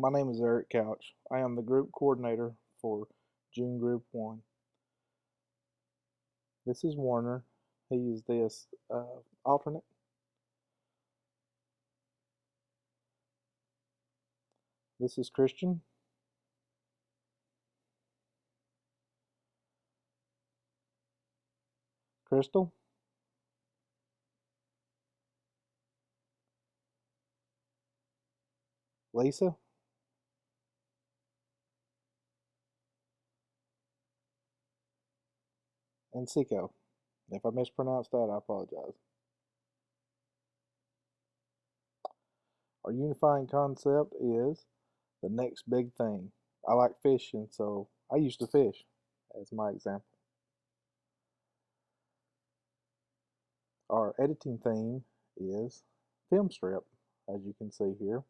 My name is Eric Couch. I am the group coordinator for June Group 1. This is Warner. He is this alternate. This is Christian. Crystal. Lisa. And Siko. If I mispronounced that, I apologize. Our unifying concept is the next big thing. I like fishing, so I used to fish as my example. Our editing theme is film strip, as you can see here.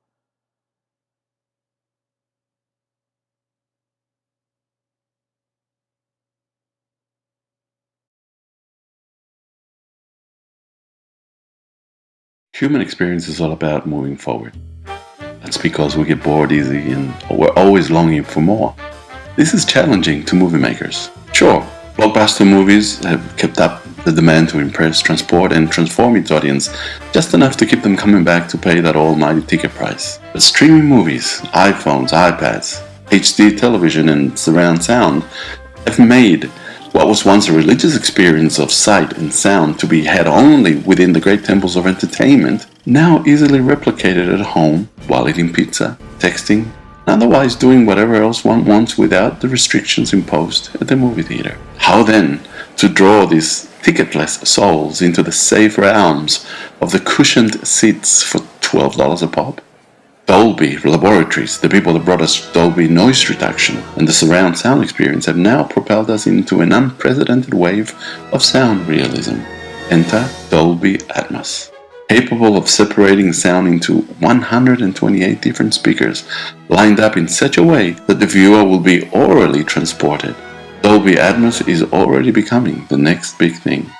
Human experience is all about moving forward. That's because we get bored easy and we're always longing for more. This is challenging to movie makers. Sure, blockbuster movies have kept up the demand to impress, transport, and transform its audience just enough to keep them coming back to pay that almighty ticket price. But streaming movies, iPhones, iPads, HD television, and surround sound have made what was once a religious experience of sight and sound to be had only within the great temples of entertainment, now easily replicated at home while eating pizza, texting, and otherwise doing whatever else one wants without the restrictions imposed at the movie theater. How then to draw these ticketless souls into the safe realms of the cushioned seats for $12 a pop? Dolby Laboratories, the people that brought us Dolby noise reduction and the surround sound experience, have now propelled us into an unprecedented wave of sound realism. Enter Dolby Atmos. Capable of separating sound into 128 different speakers, lined up in such a way that the viewer will be aurally transported. Dolby Atmos is already becoming the next big thing.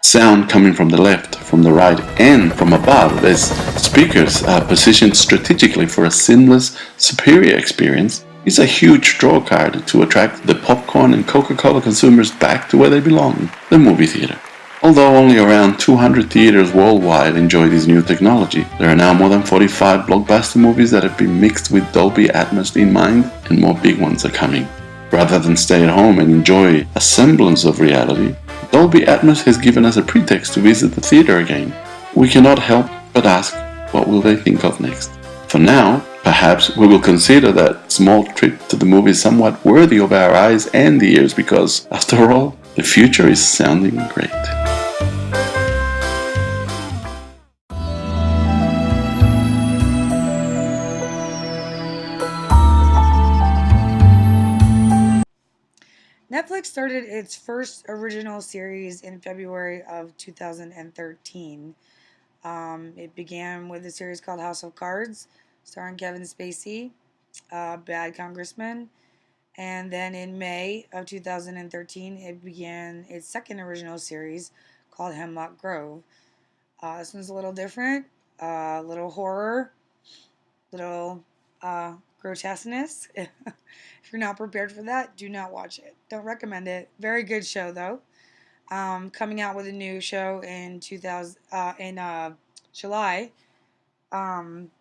Sound coming from the left, from the right, and from above as speakers are positioned strategically for a seamless, superior experience is a huge draw card to attract the popcorn and Coca-Cola consumers back to where they belong, the movie theater. Although only around 200 theaters worldwide enjoy this new technology, there are now more than 45 blockbuster movies that have been mixed with Dolby Atmos in mind, and more big ones are coming. Rather than stay at home and enjoy a semblance of reality, Dolby Atmos has given us a pretext to visit the theater again. We cannot help but ask, what will they think of next? For now, perhaps we will consider that small trip to the movies somewhat worthy of our eyes and ears because, after all, the future is sounding great. Netflix started its first original series in February of 2013. It began with a series called House of Cards, starring Kevin Spacey, bad congressman. And then in May of 2013, it began its second original series called Hemlock Grove. This one's a little different, a little horror, little grotesqueness. If you're not prepared for that, do not watch it. Don't recommend it. Very good show though. Coming out with a new show in 2000 in July. Um,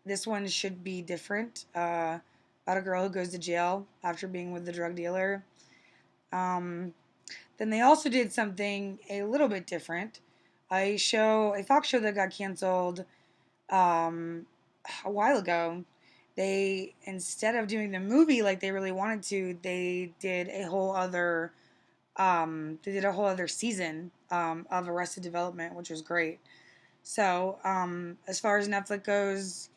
this one should be different. About a girl who goes to jail after being with the drug dealer. Um, then they also did something a little bit different. A Fox show that got canceled um, a while ago. They, instead of doing the movie like they really wanted to, they did a whole other season of Arrested Development, which was great. So as far as Netflix goes,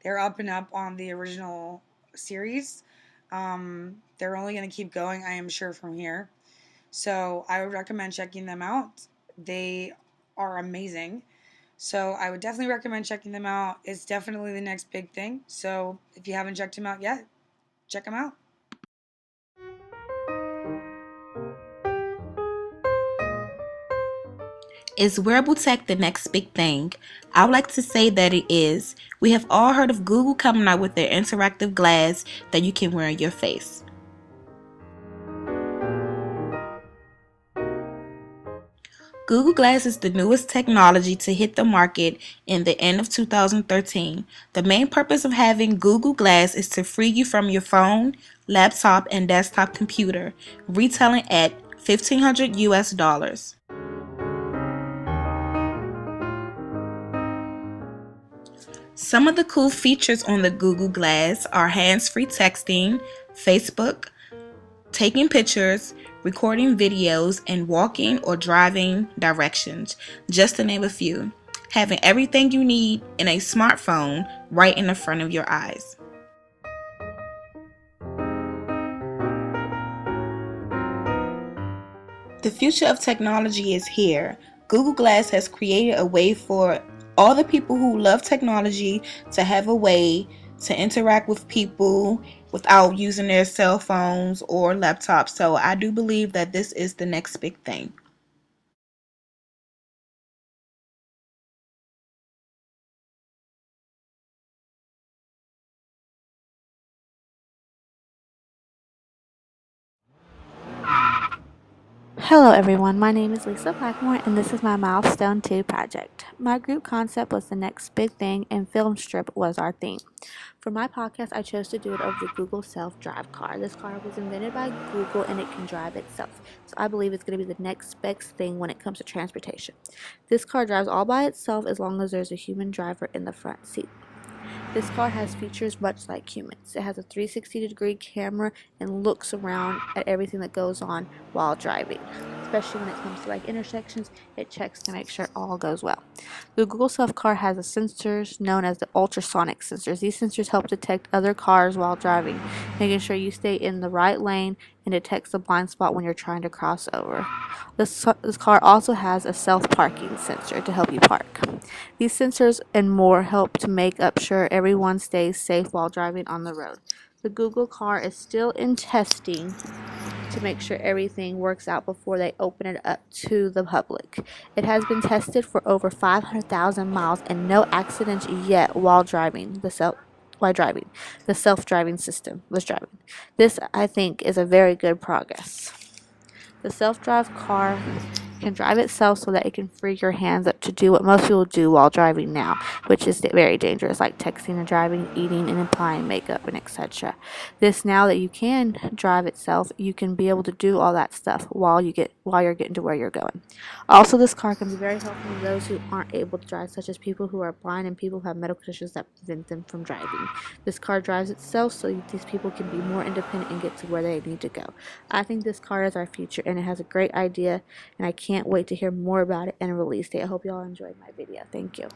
they're up and up on the original series. They're only going to keep going, I am sure, from here. So I would recommend checking them out. They are amazing. So I would definitely recommend checking them out. It's definitely the next big thing. So if you haven't checked them out yet, check them out. Is wearable tech the next big thing? I would like to say that it is. We have all heard of Google coming out with their interactive glass that you can wear on your face. Google Glass is the newest technology to hit the market in the end of 2013. The main purpose of having Google Glass is to free you from your phone, laptop, and desktop computer, retailing at 1,500 US dollars. Some of the cool features on the Google Glass are hands-free texting, Facebook, taking pictures, recording videos, and walking or driving directions, just to name a few. Having everything you need in a smartphone right in the front of your eyes. The future of technology is here. Google Glass has created a way for all the people who love technology to have a way to interact with people without using their cell phones or laptops. So I do believe that this is the next big thing. Hello everyone, my name is Lisa Blackmore and this is my Milestone 2 project. My group concept was the next big thing and film strip was our theme. For my podcast, I chose to do it over the Google self-drive car. This car was invented by Google and it can drive itself. So I believe it's going to be the next best thing when it comes to transportation. This car drives all by itself as long as there's a human driver in the front seat. This car has features much like humans. It has a 360-degree camera and looks around at everything that goes on while driving. Especially when it comes to like intersections, it checks to make sure all goes well. The Google Self Car has a sensors known as the ultrasonic sensors. These sensors help detect other cars while driving, making sure you stay in the right lane and detects the blind spot when you're trying to cross over. This car also has a self-parking sensor to help you park. These sensors and more help to make up sure everyone stays safe while driving on the road. The Google car is still in testing to make sure everything works out before they open it up to the public. It has been tested for over 500,000 miles and no accidents yet while driving. The self-driving system was driving. This, I think, is a very good progress. The self-drive car can drive itself so that it can free your hands up to do what most people do while driving now, which is very dangerous, like texting and driving, eating and applying makeup and etc. This now that you can drive itself, you can be able to do all that stuff while you're getting to where you're going. Also, this car can be very helpful to those who aren't able to drive, such as people who are blind and people who have medical conditions that prevent them from driving. This car drives itself so these people can be more independent and get to where they need to go. I think this car is our future and it has a great idea and I can't wait to hear more about it and a release date. I hope you all enjoyed my video. Thank you.